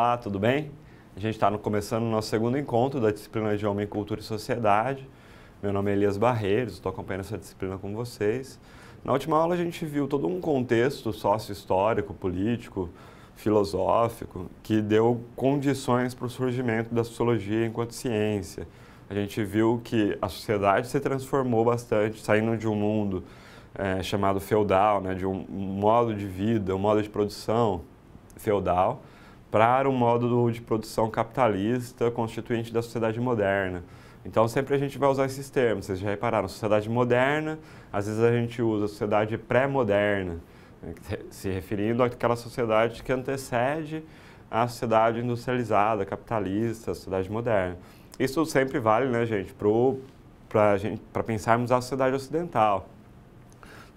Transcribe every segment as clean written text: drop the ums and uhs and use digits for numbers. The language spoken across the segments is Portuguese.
Olá, tudo bem? A gente está começando o nosso segundo encontro da disciplina de Homem, Cultura e Sociedade. Meu nome é Elias Barreiros, estou acompanhando essa disciplina com vocês. Na última aula a gente viu todo um contexto sócio-histórico, político, filosófico, que deu condições para o surgimento da sociologia enquanto ciência. A gente viu que a sociedade se transformou bastante, saindo de um mundo chamado feudal, né, de um modo de vida, um modo de produção feudal, para um modo de produção capitalista constituinte da sociedade moderna. Então, sempre a gente vai usar esses termos. Vocês já repararam, sociedade moderna, às vezes a gente usa sociedade pré-moderna, se referindo àquela sociedade que antecede a sociedade industrializada, capitalista, a sociedade moderna. Isso sempre vale, né, gente, para pensarmos a sociedade ocidental.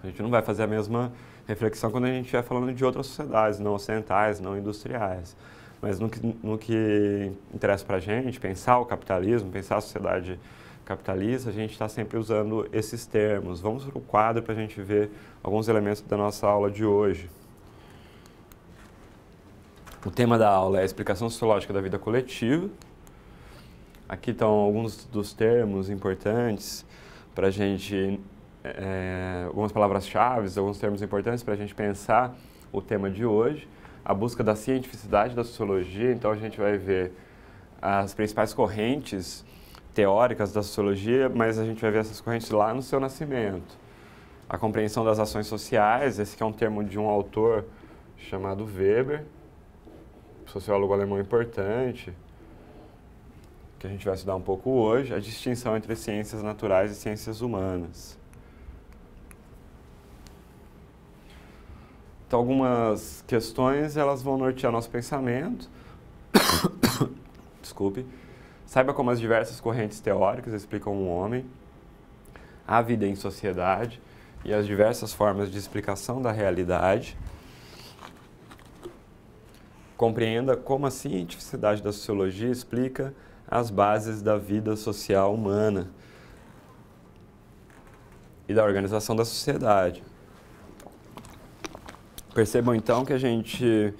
A gente não vai fazer a mesma reflexão quando a gente estiver falando de outras sociedades, não ocidentais, não industriais. Mas no que interessa para a gente, pensar o capitalismo, pensar a sociedade capitalista, a gente está sempre usando esses termos. Vamos para o quadro para a gente ver alguns elementos da nossa aula de hoje. O tema da aula é a explicação sociológica da vida coletiva. Aqui estão alguns dos termos importantes para a gente, algumas palavras-chave, alguns termos importantes para a gente pensar o tema de hoje. A busca da cientificidade da sociologia, então a gente vai ver as principais correntes teóricas da sociologia, mas a gente vai ver essas correntes lá no seu nascimento. A compreensão das ações sociais, esse que é um termo de um autor chamado Weber, sociólogo alemão importante, que a gente vai estudar um pouco hoje, a distinção entre ciências naturais e ciências humanas. Então, algumas questões, elas vão nortear nosso pensamento. Desculpe. Saiba como as diversas correntes teóricas explicam o homem, a vida em sociedade e as diversas formas de explicação da realidade. Compreenda como a cientificidade da sociologia explica as bases da vida social humana e da organização da sociedade. Percebam então que a gente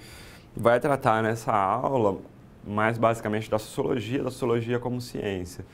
vai tratar nessa aula mais basicamente da sociologia como ciência.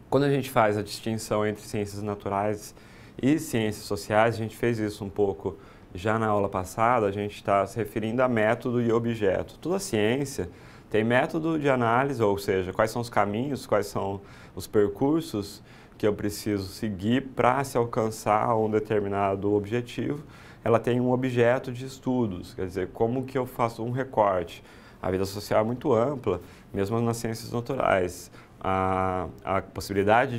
Quando a gente faz a distinção entre ciências naturais e ciências sociais, a gente fez isso um pouco já na aula passada, a gente está se referindo a método e objeto. Toda ciência tem método de análise, ou seja, quais são os caminhos, quais são os percursos que eu preciso seguir para se alcançar um determinado objetivo. Ela tem um objeto de estudos, quer dizer, como que eu faço um recorte. A vida social é muito ampla, mesmo nas ciências naturais. A possibilidade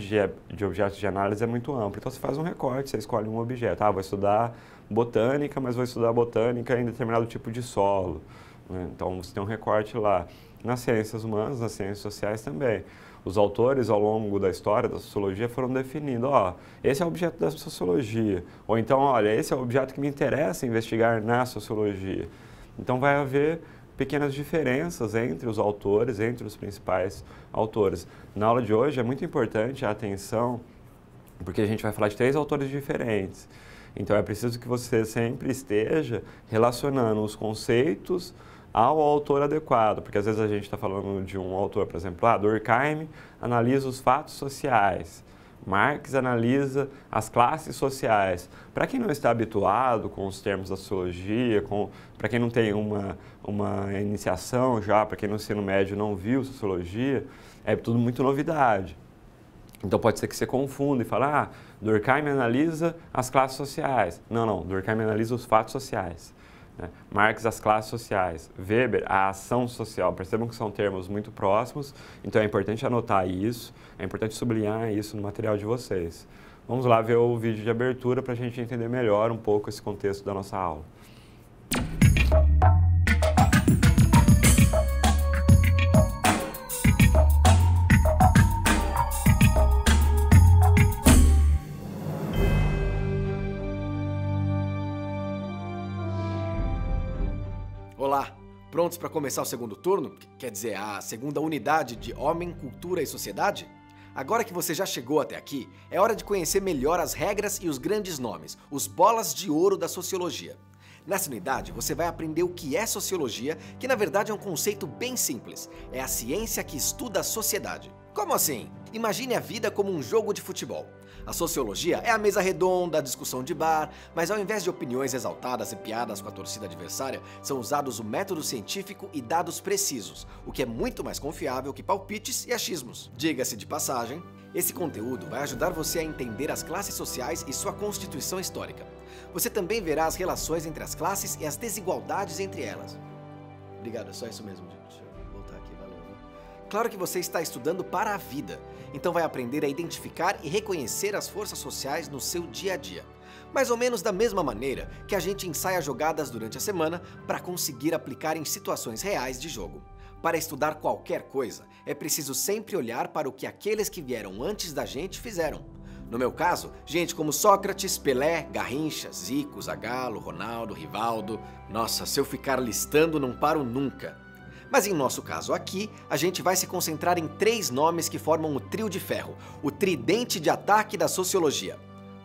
de objetos de análise é muito ampla. Então, você faz um recorte, você escolhe um objeto. Vou estudar botânica, mas vou estudar botânica em determinado tipo de solo, né? Então, você tem um recorte lá. Nas ciências humanas, nas ciências sociais também. Os autores, ao longo da história da sociologia, foram definindo, esse é o objeto da sociologia. Ou então, olha, esse é o objeto que me interessa investigar na sociologia. Então, vai haver pequenas diferenças entre os autores, entre os principais autores. Na aula de hoje é muito importante a atenção, porque a gente vai falar de 3 autores diferentes. Então, é preciso que você sempre esteja relacionando os conceitos ao autor adequado, porque às vezes a gente está falando de um autor, por exemplo, Durkheim analisa os fatos sociais, Marx analisa as classes sociais. Para quem não está habituado com os termos da sociologia, para quem não tem uma iniciação já, para quem no ensino médio não viu sociologia, é tudo muito novidade. Então pode ser que você confunda e fale, Durkheim analisa as classes sociais. Não, Durkheim analisa os fatos sociais. Marx, as classes sociais. Weber, a ação social. Percebam que são termos muito próximos, então é importante anotar isso, é importante sublinhar isso no material de vocês. Vamos lá ver o vídeo de abertura para a gente entender melhor um pouco esse contexto da nossa aula. Olá, prontos para começar o segundo turno? Quer dizer, a segunda unidade de Homem, Cultura e Sociedade? Agora que você já chegou até aqui, é hora de conhecer melhor as regras e os grandes nomes, os bolas de ouro da sociologia. Nessa unidade, você vai aprender o que é sociologia, que na verdade é um conceito bem simples. É a ciência que estuda a sociedade. Como assim? Imagine a vida como um jogo de futebol. A sociologia é a mesa redonda, a discussão de bar, mas ao invés de opiniões exaltadas e piadas com a torcida adversária, são usados o método científico e dados precisos, o que é muito mais confiável que palpites e achismos. Diga-se de passagem, esse conteúdo vai ajudar você a entender as classes sociais e sua constituição histórica. Você também verá as relações entre as classes e as desigualdades entre elas. Obrigado, é só isso mesmo, gente. Deixa eu voltar aqui, valeu. Claro que você está estudando para a vida, então vai aprender a identificar e reconhecer as forças sociais no seu dia a dia. Mais ou menos da mesma maneira que a gente ensaia jogadas durante a semana para conseguir aplicar em situações reais de jogo. Para estudar qualquer coisa, é preciso sempre olhar para o que aqueles que vieram antes da gente fizeram. No meu caso, gente como Sócrates, Pelé, Garrincha, Zico, Zagallo, Ronaldo, Rivaldo. Nossa, se eu ficar listando não paro nunca. Mas em nosso caso aqui, a gente vai se concentrar em 3 nomes que formam o trio de ferro, o tridente de ataque da sociologia: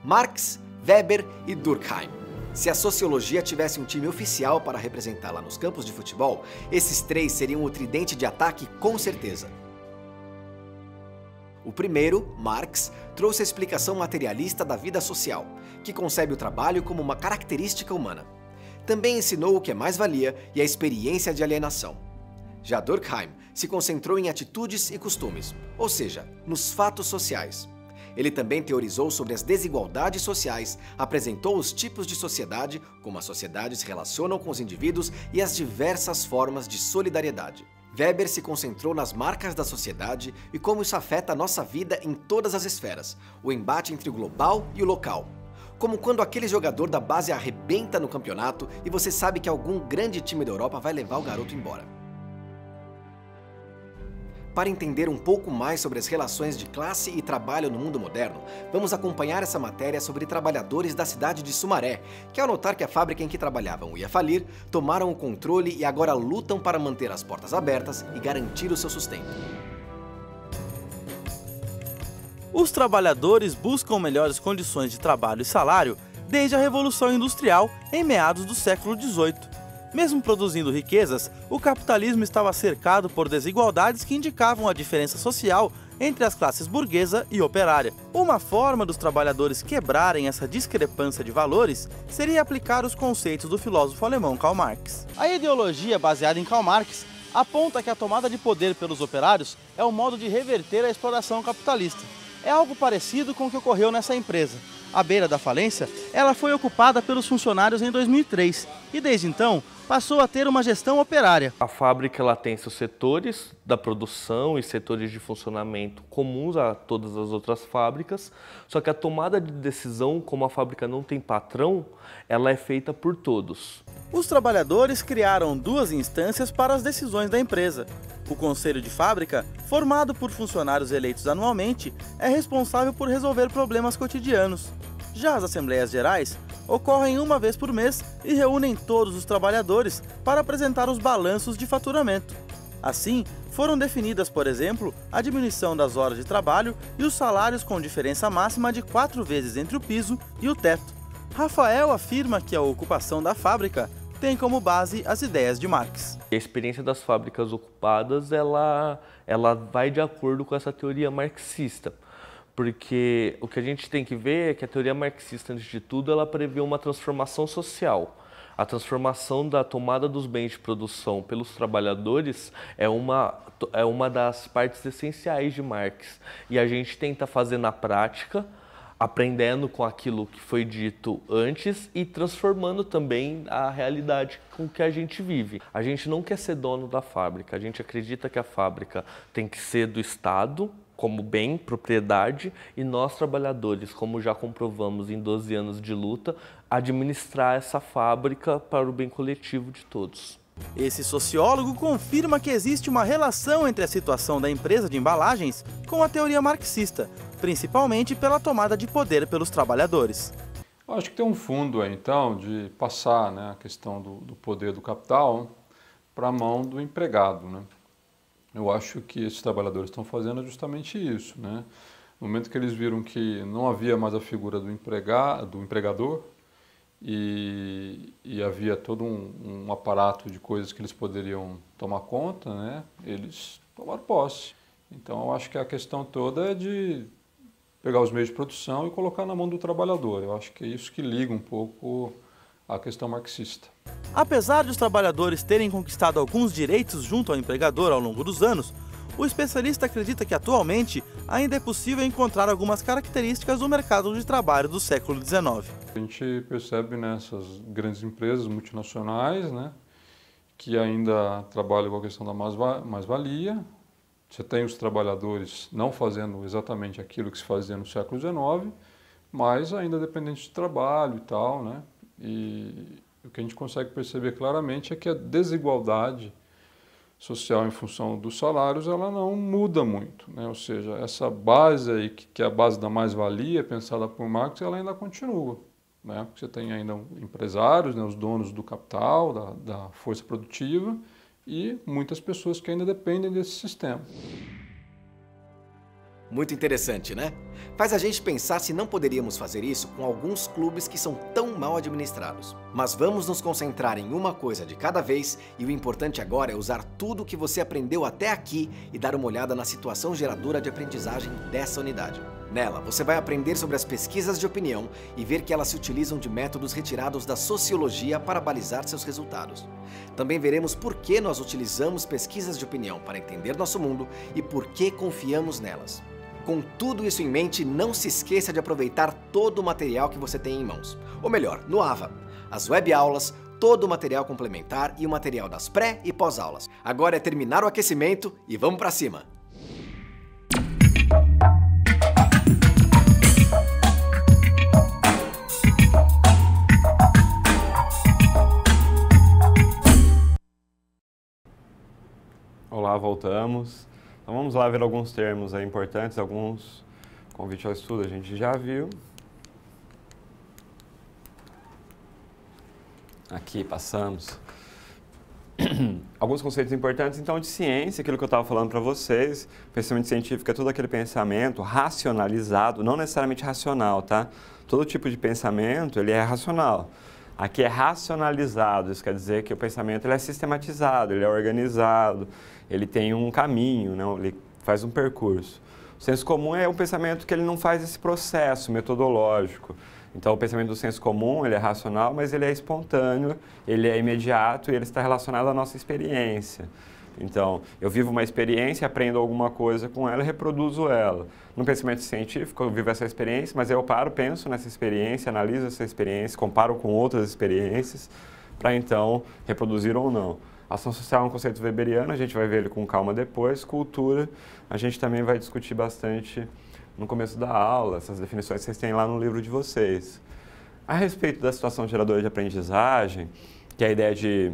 Marx, Weber e Durkheim. Se a sociologia tivesse um time oficial para representá-la nos campos de futebol, esses 3 seriam o tridente de ataque com certeza. O primeiro, Marx, trouxe a explicação materialista da vida social, que concebe o trabalho como uma característica humana. Também ensinou o que é mais-valia e a experiência de alienação. Já Durkheim se concentrou em atitudes e costumes, ou seja, nos fatos sociais. Ele também teorizou sobre as desigualdades sociais, apresentou os tipos de sociedade, como as sociedades se relacionam com os indivíduos e as diversas formas de solidariedade. Weber se concentrou nas marcas da sociedade e como isso afeta a nossa vida em todas as esferas, o embate entre o global e o local. Como quando aquele jogador da base arrebenta no campeonato e você sabe que algum grande time da Europa vai levar o garoto embora. Para entender um pouco mais sobre as relações de classe e trabalho no mundo moderno, vamos acompanhar essa matéria sobre trabalhadores da cidade de Sumaré, que ao notar que a fábrica em que trabalhavam ia falir, tomaram o controle e agora lutam para manter as portas abertas e garantir o seu sustento. Os trabalhadores buscam melhores condições de trabalho e salário desde a Revolução Industrial em meados do século XVIII. Mesmo produzindo riquezas, o capitalismo estava cercado por desigualdades que indicavam a diferença social entre as classes burguesa e operária. Uma forma dos trabalhadores quebrarem essa discrepância de valores seria aplicar os conceitos do filósofo alemão Karl Marx. A ideologia baseada em Karl Marx aponta que a tomada de poder pelos operários é um modo de reverter a exploração capitalista. É algo parecido com o que ocorreu nessa empresa. À beira da falência, ela foi ocupada pelos funcionários em 2003 e desde então passou a ter uma gestão operária. A fábrica ela tem seus setores da produção e setores de funcionamento comuns a todas as outras fábricas, só que a tomada de decisão, como a fábrica não tem patrão, ela é feita por todos. Os trabalhadores criaram 2 instâncias para as decisões da empresa. O Conselho de Fábrica, formado por funcionários eleitos anualmente, é responsável por resolver problemas cotidianos. Já as Assembleias Gerais ocorrem uma vez por mês e reúnem todos os trabalhadores para apresentar os balanços de faturamento. Assim, foram definidas, por exemplo, a diminuição das horas de trabalho e os salários com diferença máxima de 4 vezes entre o piso e o teto. Rafael afirma que a ocupação da fábrica tem como base as ideias de Marx. A experiência das fábricas ocupadas, ela vai de acordo com essa teoria marxista. Porque o que a gente tem que ver é que a teoria marxista, antes de tudo, ela prevê uma transformação social. A transformação da tomada dos bens de produção pelos trabalhadores é uma das partes essenciais de Marx. E a gente tenta fazer na prática, aprendendo com aquilo que foi dito antes e transformando também a realidade com que a gente vive. A gente não quer ser dono da fábrica, a gente acredita que a fábrica tem que ser do Estado, como bem, propriedade, e nós trabalhadores, como já comprovamos em 12 anos de luta, administrar essa fábrica para o bem coletivo de todos. Esse sociólogo confirma que existe uma relação entre a situação da empresa de embalagens com a teoria marxista, principalmente pela tomada de poder pelos trabalhadores. Eu acho que tem um fundo aí, então, de passar, né, a questão do poder do capital para a mão do empregado, né? Eu acho que esses trabalhadores estão fazendo justamente isso, né? No momento que eles viram que não havia mais a figura do empregador e havia todo um aparato de coisas que eles poderiam tomar conta, né? Eles tomaram posse. Então, eu acho que a questão toda é de pegar os meios de produção e colocar na mão do trabalhador. Eu acho que é isso que liga um pouco à questão marxista. Apesar de os trabalhadores terem conquistado alguns direitos junto ao empregador ao longo dos anos, o especialista acredita que atualmente ainda é possível encontrar algumas características do mercado de trabalho do século XIX. A gente percebe nessas grandes empresas multinacionais, né, que ainda trabalham com a questão da mais-valia. Você tem os trabalhadores não fazendo exatamente aquilo que se fazia no século XIX, mas ainda dependentes de trabalho e tal, né? E o que a gente consegue perceber claramente é que a desigualdade social em função dos salários, ela não muda muito, né? Ou seja, essa base aí, que é a base da mais-valia, pensada por Marx, ela ainda continua, né? Você tem ainda empresários, né, os donos do capital, da força produtiva, e muitas pessoas que ainda dependem desse sistema. Muito interessante, né? Faz a gente pensar se não poderíamos fazer isso com alguns clubes que são tão mal administrados. Mas vamos nos concentrar em uma coisa de cada vez, e o importante agora é usar tudo o que você aprendeu até aqui e dar uma olhada na situação geradora de aprendizagem dessa unidade. Nela, você vai aprender sobre as pesquisas de opinião e ver que elas se utilizam de métodos retirados da sociologia para balizar seus resultados. Também veremos por que nós utilizamos pesquisas de opinião para entender nosso mundo e por que confiamos nelas. Com tudo isso em mente, não se esqueça de aproveitar todo o material que você tem em mãos. Ou melhor, no AVA. As webaulas, todo o material complementar e o material das pré- e pós-aulas. Agora é terminar o aquecimento e vamos para cima! Olá, voltamos. Então vamos lá ver alguns termos aí importantes, alguns convite ao estudo a gente já viu. Aqui passamos. Alguns conceitos importantes, então, de ciência, aquilo que eu estava falando para vocês. Pensamento científico é todo aquele pensamento racionalizado, não necessariamente racional, tá? Todo tipo de pensamento, ele é racional. Aqui é racionalizado, isso quer dizer que o pensamento ele é sistematizado, ele é organizado, ele tem um caminho, né? Ele faz um percurso. O senso comum é um pensamento que ele não faz esse processo metodológico. Então, o pensamento do senso comum, ele é racional, mas ele é espontâneo, ele é imediato e ele está relacionado à nossa experiência. Então, eu vivo uma experiência, aprendo alguma coisa com ela e reproduzo ela. No pensamento científico, eu vivo essa experiência, mas eu paro, penso nessa experiência, analiso essa experiência, comparo com outras experiências, para então reproduzir ou não. Ação social é um conceito weberiano, a gente vai ver ele com calma depois. Cultura, a gente também vai discutir bastante no começo da aula, essas definições vocês têm lá no livro de vocês. A respeito da situação geradora de aprendizagem, que é a ideia de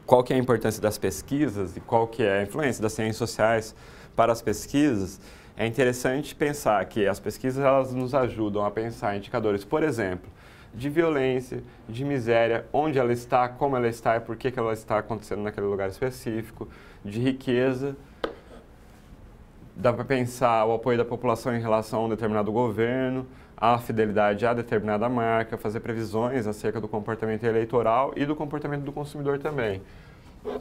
qual que é a importância das pesquisas e qual que é a influência das ciências sociais para as pesquisas, é interessante pensar que as pesquisas elas nos ajudam a pensar indicadores, por exemplo, de violência, de miséria, onde ela está, como ela está e por que ela está acontecendo naquele lugar específico, de riqueza. Dá para pensar o apoio da população em relação a um determinado governo, a fidelidade a determinada marca, fazer previsões acerca do comportamento eleitoral e do comportamento do consumidor também.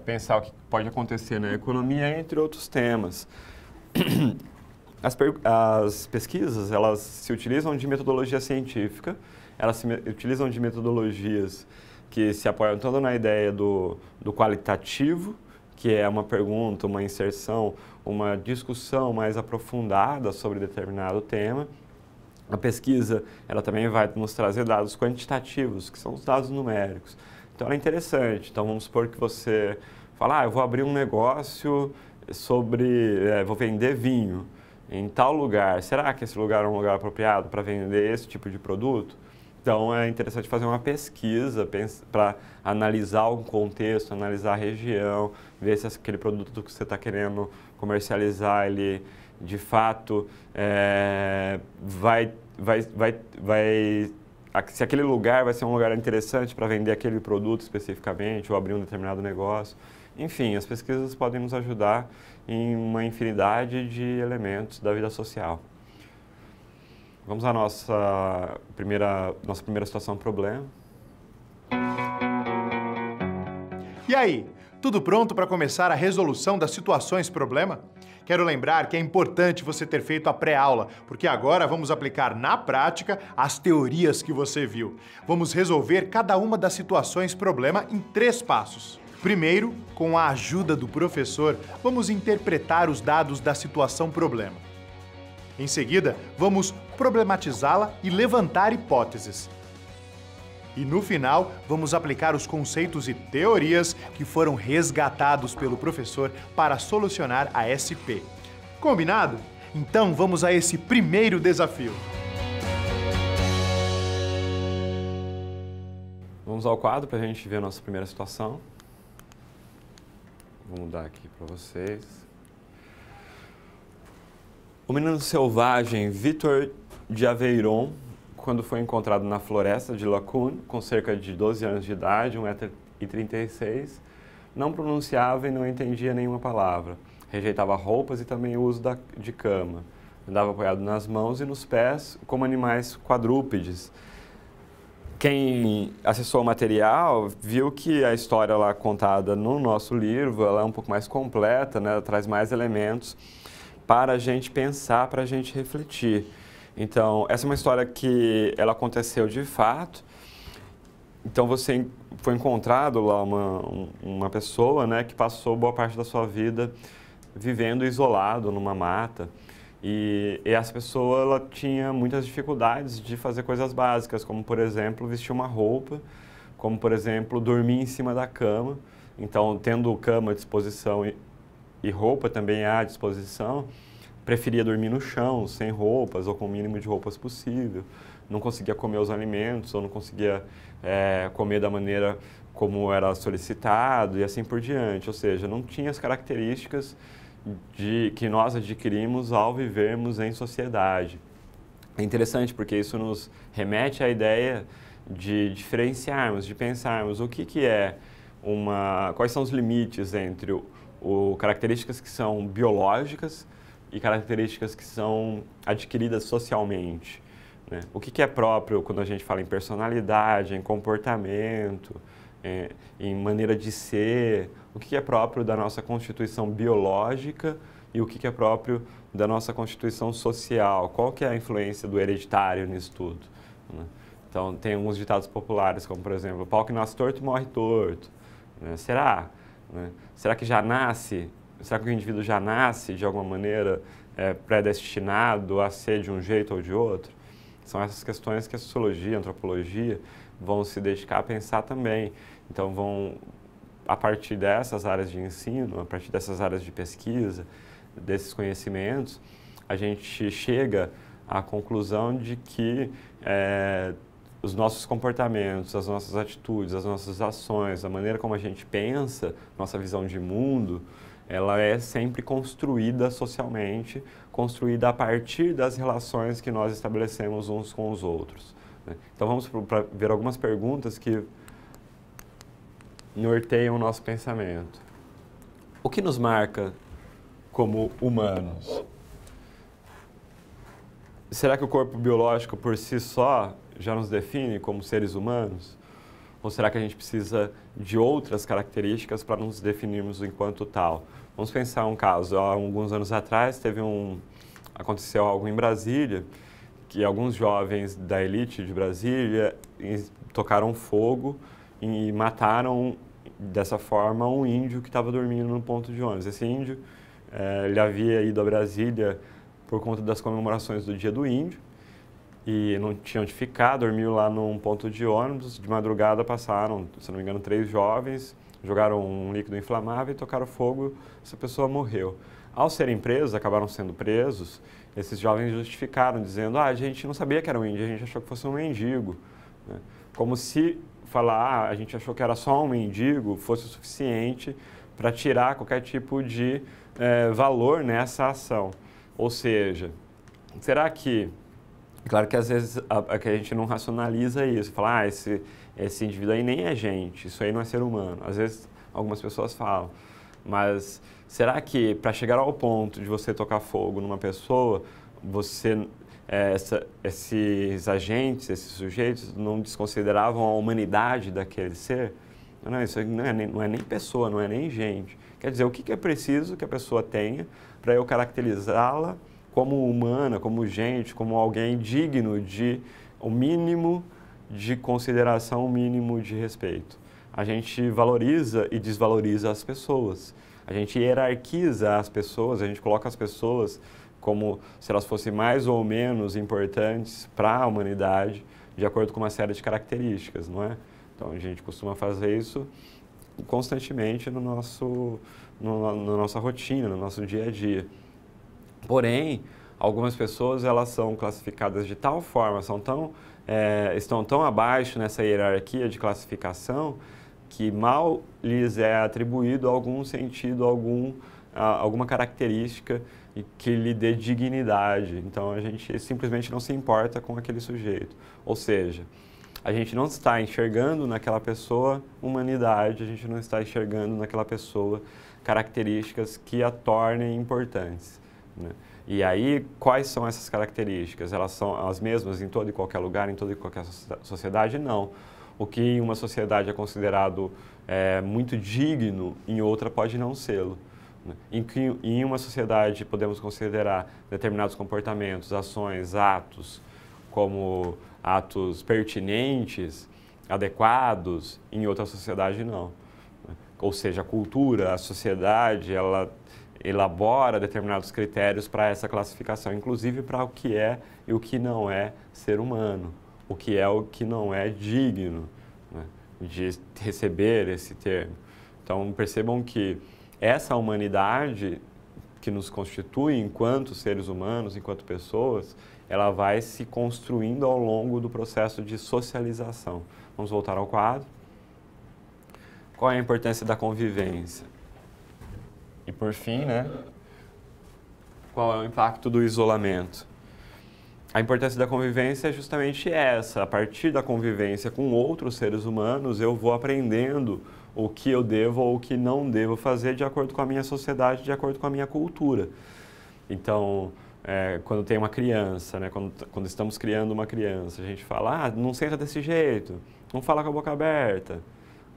Pensar o que pode acontecer na economia, entre outros temas. As pesquisas, elas se utilizam de metodologia científica, elas se utilizam de metodologias que se apoiam tanto na ideia do qualitativo, que é uma pergunta, uma inserção, uma discussão mais aprofundada sobre determinado tema. A pesquisa, ela também vai nos trazer dados quantitativos, que são os dados numéricos. Então, ela é interessante. Então, vamos supor que você fala, eu vou abrir um negócio vou vender vinho em tal lugar. Será que esse lugar é um lugar apropriado para vender esse tipo de produto? Então, é interessante fazer uma pesquisa para analisar o contexto, analisar a região, ver se aquele produto que você está querendo comercializar, ele de fato se aquele lugar vai ser um lugar interessante para vender aquele produto especificamente ou abrir um determinado negócio. Enfim, as pesquisas podem nos ajudar em uma infinidade de elementos da vida social. Vamos à nossa primeira situação problema. E aí, tudo pronto para começar a resolução das situações problema? Quero lembrar que é importante você ter feito a pré-aula, porque agora vamos aplicar na prática as teorias que você viu. Vamos resolver cada uma das situações problema em 3 passos. Primeiro, com a ajuda do professor, vamos interpretar os dados da situação problema. Em seguida, vamos problematizá-la e levantar hipóteses. E no final, vamos aplicar os conceitos e teorias que foram resgatados pelo professor para solucionar a SP. Combinado? Então vamos a esse primeiro desafio. Vamos ao quadro para a gente ver a nossa primeira situação. Vou mudar aqui para vocês. O menino selvagem Vitor de Aveyron, quando foi encontrado na floresta de Lacune, com cerca de 12 anos de idade, 1,36 m, não pronunciava e não entendia nenhuma palavra. Rejeitava roupas e também o uso de cama. Andava apoiado nas mãos e nos pés, como animais quadrúpedes. Quem acessou o material viu que a história lá contada no nosso livro ela é um pouco mais completa, né? Ela traz mais elementos para a gente pensar, para a gente refletir. Então, essa é uma história que ela aconteceu de fato. Então, foi encontrado lá uma pessoa, né, que passou boa parte da sua vida vivendo isolado numa mata. E essa pessoa ela tinha muitas dificuldades de fazer coisas básicas, como, por exemplo, vestir uma roupa, como, por exemplo, dormir em cima da cama. Então, tendo cama à disposição e roupa também à disposição, preferia dormir no chão, sem roupas ou com o mínimo de roupas possível. Não conseguia comer os alimentos ou não conseguia comer da maneira como era solicitado e assim por diante. Ou seja, não tinha as características que nós adquirimos ao vivermos em sociedade. É interessante porque isso nos remete à ideia de diferenciarmos, de pensarmos o que é quais são os limites entre características que são biológicas e características que são adquiridas socialmente, né? O que é próprio quando a gente fala em personalidade, em comportamento, em maneira de ser, o que é próprio da nossa constituição biológica e o que é próprio da nossa constituição social, qual que é a influência do hereditário nisso tudo, né? Então, tem alguns ditados populares, como, por exemplo, o pau que nasce torto morre torto, né? Será? Né? Será que o indivíduo já nasce, de alguma maneira, predestinado a ser de um jeito ou de outro? São essas questões que a sociologia, a antropologia vão se dedicar a pensar também. Então, a partir dessas áreas de ensino, a partir dessas áreas de pesquisa, desses conhecimentos, a gente chega à conclusão de que os nossos comportamentos, as nossas atitudes, as nossas ações, a maneira como a gente pensa, nossa visão de mundo, ela é sempre construída socialmente, construída a partir das relações que nós estabelecemos uns com os outros, né? Então vamos para ver algumas perguntas que norteiam o nosso pensamento. O que nos marca como humanos? Será que o corpo biológico por si só já nos define como seres humanos? Ou será que a gente precisa de outras características para nos definirmos enquanto tal? Vamos pensar um caso. Há alguns anos atrás aconteceu algo em Brasília, que alguns jovens da elite de Brasília tocaram fogo e mataram dessa forma um índio que estava dormindo no ponto de ônibus. Esse índio, ele havia ido a Brasília por conta das comemorações do Dia do Índio e não tinha onde ficar, dormiu lá num ponto de ônibus. De madrugada passaram, se não me engano, 3 jovens, jogaram um líquido inflamável e tocaram fogo, essa pessoa morreu. Ao serem presos, acabaram sendo presos, esses jovens justificaram, dizendo: a gente não sabia que era um índio, a gente achou que fosse um mendigo, né? Como se falar, a gente achou que era só um mendigo, fosse o suficiente para tirar qualquer tipo de valor nessa ação. Ou seja, será que... Claro que às vezes a gente não racionaliza isso, fala, esse indivíduo aí nem é gente, isso aí não é ser humano. Às vezes algumas pessoas falam, mas será que para chegar ao ponto de você tocar fogo numa pessoa, esses agentes, esses sujeitos não desconsideravam a humanidade daquele ser? Não, isso não é nem pessoa, não é nem gente. Quer dizer, o que é preciso que a pessoa tenha para eu caracterizá-la como humana, como gente, como alguém digno de o mínimo de consideração, o mínimo de respeito? A gente valoriza e desvaloriza as pessoas. A gente hierarquiza as pessoas, a gente coloca as pessoas como se elas fossem mais ou menos importantes para a humanidade, de acordo com uma série de características, não é? Então, a gente costuma fazer isso constantemente na nossa rotina, no nosso dia a dia. Porém, algumas pessoas, elas são classificadas de tal forma, estão tão abaixo nessa hierarquia de classificação, que mal lhes é atribuído algum sentido, alguma característica que lhe dê dignidade. Então, a gente simplesmente não se importa com aquele sujeito. Ou seja, a gente não está enxergando naquela pessoa humanidade, a gente não está enxergando naquela pessoa características que a tornem importantes, né? E aí, quais são essas características? Elas são as mesmas em todo e qualquer lugar, em toda e qualquer sociedade? Não. O que em uma sociedade é considerado muito digno, em outra pode não sê-lo. Em uma sociedade podemos considerar determinados comportamentos, ações, atos, como atos pertinentes, adequados, em outra sociedade não. Ou seja, a cultura, a sociedade, ela elabora determinados critérios para essa classificação, inclusive para o que é e o que não é ser humano, o que é o que não é digno, né, de receber esse termo. Então, percebam que essa humanidade que nos constitui enquanto seres humanos, enquanto pessoas, ela vai se construindo ao longo do processo de socialização. Vamos voltar ao quadro. Qual é a importância da convivência? E por fim, né, qual é o impacto do isolamento? A importância da convivência é justamente essa. A partir da convivência com outros seres humanos, eu vou aprendendo o que eu devo ou o que não devo fazer de acordo com a minha sociedade, de acordo com a minha cultura. Então, quando tem uma criança, né, quando estamos criando uma criança, a gente fala, não senta desse jeito, não fala com a boca aberta,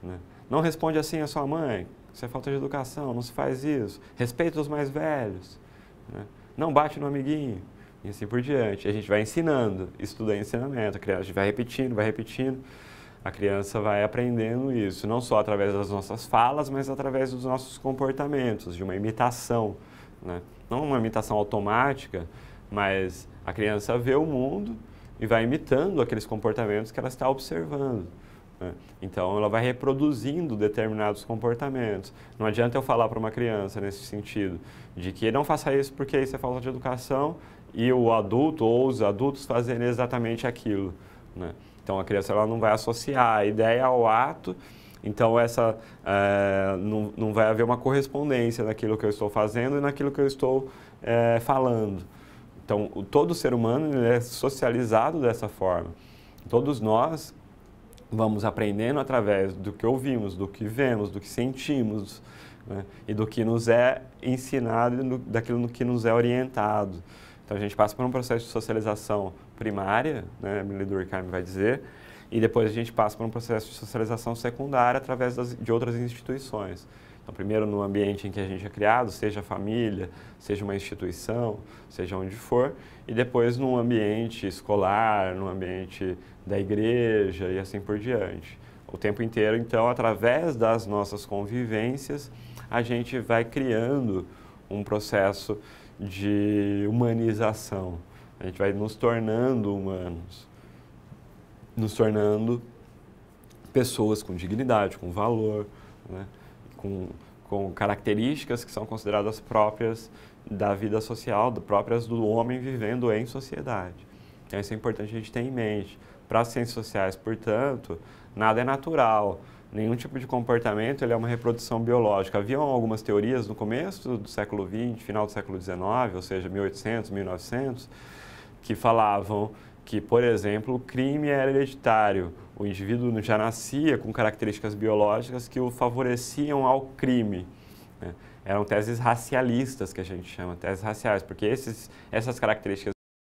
né? Não responde assim a sua mãe, isso é falta de educação, não se faz isso, respeita os mais velhos, né? Não bate no amiguinho, e assim por diante. A gente vai ensinando, estuda ensinamento, a criança vai repetindo, a criança vai aprendendo isso, não só através das nossas falas, mas através dos nossos comportamentos, de uma imitação, né? Não uma imitação automática, mas a criança vê o mundo e vai imitando aqueles comportamentos que ela está observando, né? Então, ela vai reproduzindo determinados comportamentos. Não adianta eu falar para uma criança nesse sentido, de que não faça isso porque isso é falta de educação, e o adulto ou os adultos fazerem exatamente aquilo, né? Então, a criança ela não vai associar a ideia ao ato, então não vai haver uma correspondência naquilo que eu estou fazendo e naquilo que eu estou falando. Então, todo ser humano ele é socializado dessa forma. Todos nós vamos aprendendo através do que ouvimos, do que vemos, do que sentimos, né, e do que nos é ensinado e daquilo no que nos é orientado. Então, a gente passa por um processo de socialização primária, né, Emily Durkheim vai dizer, e depois a gente passa por um processo de socialização secundária através de outras instituições. Então, primeiro no ambiente em que a gente é criado, seja a família, seja uma instituição, seja onde for, e depois num ambiente escolar, num ambiente da igreja e assim por diante. O tempo inteiro, então, através das nossas convivências, a gente vai criando um processo de humanização. A gente vai nos tornando humanos, nos tornando pessoas com dignidade, com valor, né? com características que são consideradas próprias da vida social, próprias do homem vivendo em sociedade. Então, isso é importante a gente ter em mente. Para as ciências sociais, portanto, nada é natural. Nenhum tipo de comportamento ele é uma reprodução biológica. Haviam algumas teorias no começo do século XX, final do século XIX, ou seja, 1800, 1900, que falavam que, por exemplo, o crime era hereditário. O indivíduo já nascia com características biológicas que o favoreciam ao crime, né? Eram teses racialistas, que a gente chama, teses raciais, porque essas características